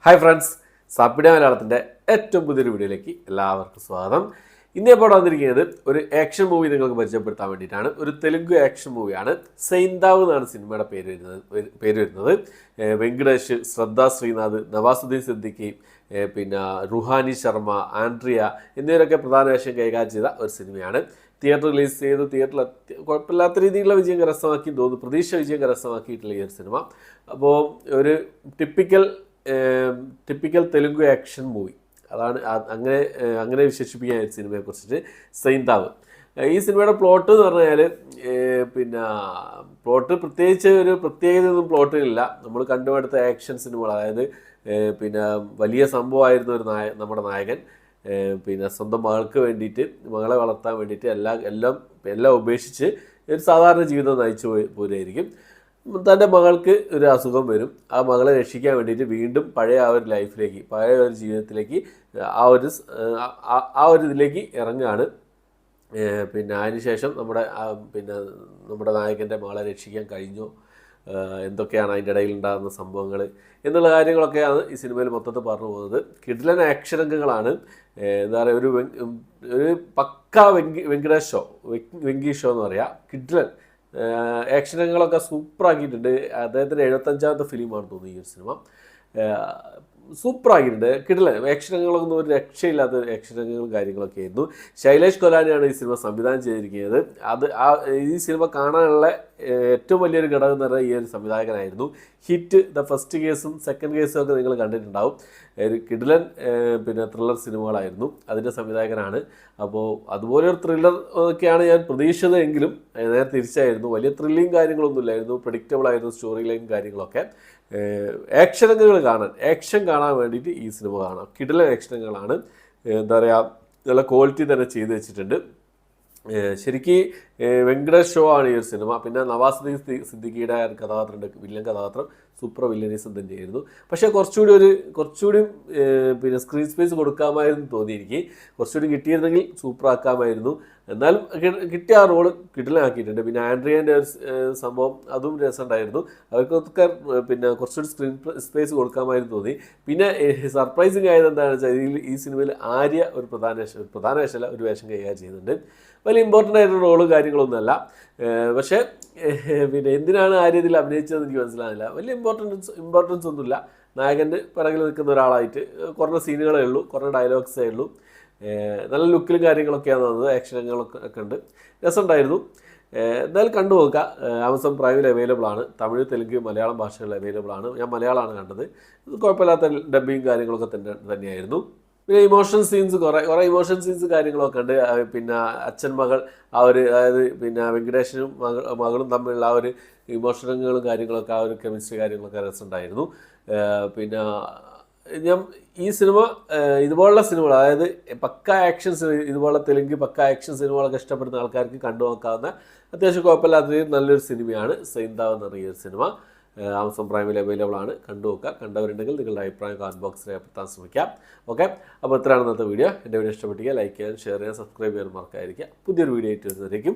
Hi friends, സാപ്പിഡ മലയാളത്തിൻ്റെ ഏറ്റവും പുതിയൊരു വീഡിയോയിലേക്ക് എല്ലാവർക്കും സ്വാഗതം. ഇന്ന് ഇപ്പോൾ വന്നിരിക്കുന്നത് ഒരു ആക്ഷൻ മൂവി നിങ്ങൾക്ക് പരിചയപ്പെടുത്താൻ വേണ്ടിയിട്ടാണ്. ഒരു തെലുങ്ക് ആക്ഷൻ മൂവിയാണ്. സൈന്താവ് എന്നാണ് സിനിമയുടെ പേര് വരുന്നത്. വെങ്കടേഷ്, ശ്രദ്ധ ശ്രീനാഥ്, നവാസുദ്ദീൻ സിദ്ദിഖി, പിന്നെ റുഹാനി ശർമ്മ, ആൻഡ്രിയ എന്നിവരൊക്കെ പ്രധാന വേഷം കൈകാര്യം ചെയ്ത ഒരു സിനിമയാണ്. തിയേറ്റർ റിലീസ് ചെയ്ത് തിയേറ്ററിൽ കുഴപ്പമില്ലാത്ത രീതിയിലുള്ള വിജയം കരസ്ഥമാക്കി തോന്നുന്നു. പ്രതീക്ഷ വിജയം കരസ്ഥമാക്കിയിട്ടുള്ള ഈ ഒരു സിനിമ. അപ്പോൾ ഒരു ടിപ്പിക്കൽ തെലുങ്ക് ആക്ഷൻ മൂവി അതാണ്. അങ്ങനെ വിശേഷിപ്പിക്കാൻ സിനിമയെക്കുറിച്ചിട്ട് സൈന്താവ്. ഈ സിനിമയുടെ പ്ലോട്ട് എന്ന് പറഞ്ഞാൽ പ്ലോട്ട് പ്രത്യേകിച്ച് ഒരു പ്രത്യേകതയൊന്നും പ്ലോട്ടിലില്ല. നമ്മൾ കണ്ടുപിടുത്ത ആക്ഷൻ സിനിമകൾ, അതായത് വലിയ സംഭവമായിരുന്ന ഒരു നമ്മുടെ നായകൻ സ്വന്തം മകൾക്ക് വേണ്ടിയിട്ട്, മകളെ വളർത്താൻ വേണ്ടിയിട്ട് എല്ലാം ഉപേക്ഷിച്ച് ഒരു സാധാരണ ജീവിതം നയിച്ചു പോരായിരിക്കും. തൻ്റെ മകൾക്ക് ഒരു അസുഖം വരും. ആ മകളെ രക്ഷിക്കാൻ വേണ്ടിയിട്ട് വീണ്ടും പഴയ ഒരു ലൈഫിലേക്ക്, പഴയ ഒരു ജീവിതത്തിലേക്ക്, ആ ഒരു ഇതിലേക്ക് ഇറങ്ങുകയാണ്. അതിനുശേഷം നമ്മുടെ നായകൻ്റെ മകളെ രക്ഷിക്കാൻ കഴിഞ്ഞോ, എന്തൊക്കെയാണ് അതിൻ്റെ ഇടയിൽ ഉണ്ടാകുന്ന സംഭവങ്ങൾ എന്നുള്ള കാര്യങ്ങളൊക്കെയാണ് ഈ സിനിമയിൽ മൊത്തത്തിൽ പറഞ്ഞു പോകുന്നത്. കിടിലൻ ആക്ഷൻ രംഗങ്ങളാണ്. എന്താ പറയുക, ഒരു പക്ക വെങ്കടേഷ് ഷോ, വെങ്കി ഷോ എന്ന് പറയാം. കിടിലൻ ആക്ഷൻ രംഗങ്ങളൊക്കെ സൂപ്പറാക്കിയിട്ടുണ്ട്. അദ്ദേഹത്തിൻ്റെ 75ാമത്തെ ഫിലിമാണ് തോന്നുന്നു ഈ ഒരു സിനിമ. സൂപ്പറാക്കിയിട്ടുണ്ട്. കിടിലൻ ആക്ഷൻ രംഗങ്ങളൊന്നും ഒരു രക്ഷയില്ലാത്ത ആക്ഷൻ രംഗങ്ങളും കാര്യങ്ങളൊക്കെ ആയിരുന്നു. ശൈലേഷ് കൊലാനിയാണ് ഈ സിനിമ സംവിധാനം ചെയ്തിരിക്കുന്നത്. ഈ സിനിമ കാണാനുള്ള ഏറ്റവും വലിയൊരു ഘടകം എന്ന് പറഞ്ഞാൽ ഈ ഒരു സംവിധായകനായിരുന്നു. ഹിറ്റ്, ദ ഫസ്റ്റ് കേസും സെക്കൻഡ് കേസും ഒക്കെ നിങ്ങൾ കണ്ടിട്ടുണ്ടാവും. ഒരു കിടിലൻ ത്രില്ലർ സിനിമകളായിരുന്നു. അതിൻ്റെ സംവിധായകനാണ്. അപ്പോൾ അതുപോലെ ഒരു ത്രില്ലർ ഒക്കെയാണ് ഞാൻ പ്രതീക്ഷിച്ചതെങ്കിലും നേരെ തിരിച്ചായിരുന്നു. വലിയ ത്രില്ലിങ് കാര്യങ്ങളൊന്നും ഇല്ലായിരുന്നു. പ്രഡിക്റ്റബിൾ ആയിരുന്നു സ്റ്റോറി ലൈൻ കാര്യങ്ങളൊക്കെ. ആക്ഷൻ കാണാൻ വേണ്ടിയിട്ട് ഈ സിനിമ കാണാം. കിടിലൻ ആക്ഷനുകളാണ്. എന്താ പറയുക, നല്ല ക്വാളിറ്റി തന്നെ ചെയ്ത് വെച്ചിട്ടുണ്ട്. ശരിക്കും വെങ്കടേഷ് ഷോ ആണ് ഈ ഒരു സിനിമ. പിന്നെ നവാസുദ്ദീൻ സിദ്ദിഖിയുടെ കഥാപാത്രമുണ്ട്, വില്ലൻ കഥാപാത്രം. സൂപ്പർ വില്ലനീസം തന്നെയായിരുന്നു. പക്ഷേ കുറച്ചുകൂടി സ്ക്രീൻ സ്പേസ് കൊടുക്കാമായിരുന്നു തോന്നി എനിക്ക്. കുറച്ചുകൂടി കിട്ടിയിരുന്നെങ്കിൽ സൂപ്പറാക്കാമായിരുന്നു. എന്നാലും കിട്ടിയ ആ റോള് കിടിലനാക്കിയിട്ടുണ്ട്. പിന്നെ ആൻഡ്രിയൻ്റെ ഒരു സംഭവം, അതും രസമുണ്ടായിരുന്നു. അവർക്കൊക്കെ കുറച്ചുകൂടി സ്ക്രീൻ സ്പേസ് കൊടുക്കാമായിരുന്നു തോന്നി. പിന്നെ സർപ്രൈസിങ് ആയത് എന്താണെന്ന് വെച്ചാൽ ഈ സിനിമയിൽ ആര്യ ഒരു പ്രധാന വേഷമല്ല, ഒരു വേഷം കൈകാര്യം ചെയ്യുന്നുണ്ട്. വലിയ ഇമ്പോർട്ടൻ്റ് ആയിട്ടുള്ള റോളും കാര്യങ്ങളൊന്നുമല്ല. പക്ഷേ എന്തിനാണ് ആര്യ ഇതിൽ അഭിനയിച്ചതെന്ന് എനിക്ക് മനസ്സിലാകുന്നില്ല. വലിയ ഇമ്പോർട്ടൻസ് ഒന്നുമില്ല. നായകൻ്റെ പിറകിൽ നിൽക്കുന്ന ഒരാളായിട്ട് കുറഞ്ഞ സീനുകളേ ഉള്ളൂ, കുറഞ്ഞ ഡയലോഗ്സേ ഉള്ളൂ. നല്ല ലുക്കിലും കാര്യങ്ങളൊക്കെയാണ് വന്നത്. ആക്ഷനുകളൊക്കെ ഉണ്ട്. രസമുണ്ടായിരുന്നു. എന്തായാലും കണ്ടു നോക്കുക. ആമസോൺ പ്രൈമിൽ അവൈലബിൾ ആണ്. തമിഴ്, തെലുങ്ക്, മലയാളം ഭാഷകളിൽ അവൈലബിൾ ആണ്. ഞാൻ മലയാളമാണ് കണ്ടത്. കുഴപ്പമില്ലാത്ത ഡബ്ബിങ് കാര്യങ്ങളൊക്കെ തന്നെയായിരുന്നു. പിന്നെ കുറേ ഇമോഷൻ സീൻസ് കാര്യങ്ങളൊക്കെ ഉണ്ട്. അച്ഛൻ മകൾ അതായത് വെങ്കടേഷനും മകളും തമ്മിലുള്ള ആ ഒരു ഇമോഷണലുകളും കാര്യങ്ങളൊക്കെ, ആ ഒരു കെമിസ്ട്രി കാര്യങ്ങളൊക്കെ രസമുണ്ടായിരുന്നു. ഈ സിനിമ ഇതുപോലുള്ള സിനിമകൾ, അതായത് പക്ക ആക്ഷൻ ഇതുപോലുള്ള തെലുങ്ക് പക്ക ആക്ഷൻ സിനിമകളൊക്കെ ഇഷ്ടപ്പെടുന്ന ആൾക്കാർക്ക് കണ്ടു നോക്കാവുന്ന അത്യാവശ്യം കുഴപ്പമില്ലാത്ത നല്ലൊരു സിനിമയാണ് സൈന്താവ് എന്ന് പറയുന്ന സിനിമ. ആമസോൺ പ്രൈമിൽ അവൈലബിൾ ആണ്. കണ്ടു നോക്കുക. കണ്ടവരുണ്ടെങ്കിൽ നിങ്ങളുടെ അഭിപ്രായം കമന്റ് ബോക്സിൽ രേഖപ്പെടുത്താൻ ശ്രമിക്കാം. ഓക്കെ, അപ്പോൾ ഇത്രയാണ് ഇന്നത്തെ വീഡിയോ. എൻ്റെ വീഡിയോ ഇഷ്ടപ്പെട്ടിരിക്കുക ലൈക്ക് ചെയ്യാൻ, ഷെയർ ചെയ്യാൻ, സബ്സ്ക്രൈബ് ചെയ്യാൻ മറക്കാതിരിക്കുക. പുതിയൊരു വീഡിയോ ആയിട്ട് വരുന്നതായിരിക്കും.